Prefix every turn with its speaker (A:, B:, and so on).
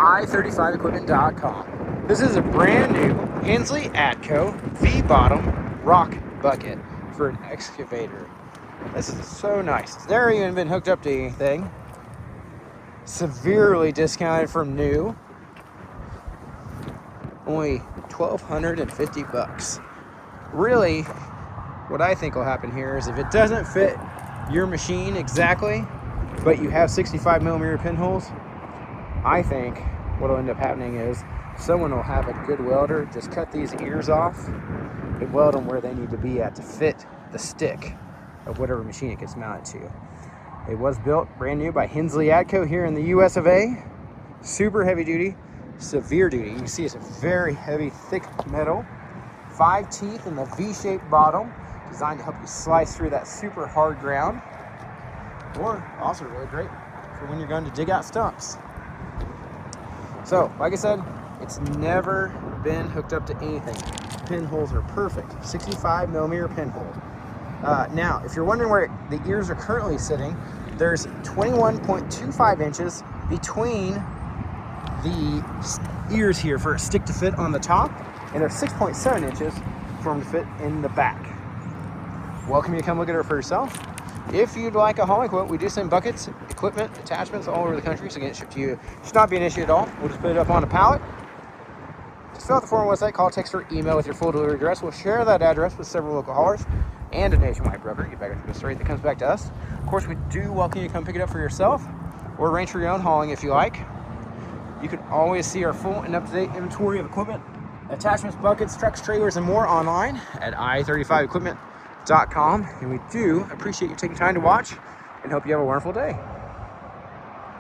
A: i35equipment.com. This is a brand new Hensley Adco V-bottom rock bucket for an excavator. This is so nice. It's never even been hooked up to anything. Severely discounted from new. Only $1,250. Really, what I think will happen here is if it doesn't fit your machine exactly, but you have 65mm pinholes, I think what will end up happening is someone will have a good welder just cut these ears off and weld them where they need to be at to fit the stick of whatever machine it gets mounted to. It was built brand new by Hensley Adco here in the US of A. Super heavy duty, severe duty. You can see it's a very heavy, thick metal. 5 teeth in the V-shaped bottom, designed to help you slice through that super hard ground. Or also really great for when you're going to dig out stumps. So, like I said, it's never been hooked up to anything. Pinholes are perfect, 65mm pinhole. Now, if you're wondering where the ears are currently sitting, there's 21.25 inches between the ears here for a stick to fit on the top, and there's 6.7 inches for them to fit in the back. Welcome you to come look at it for yourself. If you'd like a hauling quote, we do send buckets, equipment, attachments all over the country, so get it shipped to you. It should not be an issue at all. We'll just put it up on a pallet. Just fill out the form on the website, call, text, or email with your full delivery address. We'll share that address with several local haulers and a nationwide broker. Get back into the rate that comes back to us. Of course, we do welcome you to come pick it up for yourself or arrange for your own hauling if you like. You can always see our full and up-to-date inventory of equipment, attachments, buckets, trucks, trailers, and more online at i35equipment.com. And we do appreciate you taking time to watch and hope you have a wonderful day.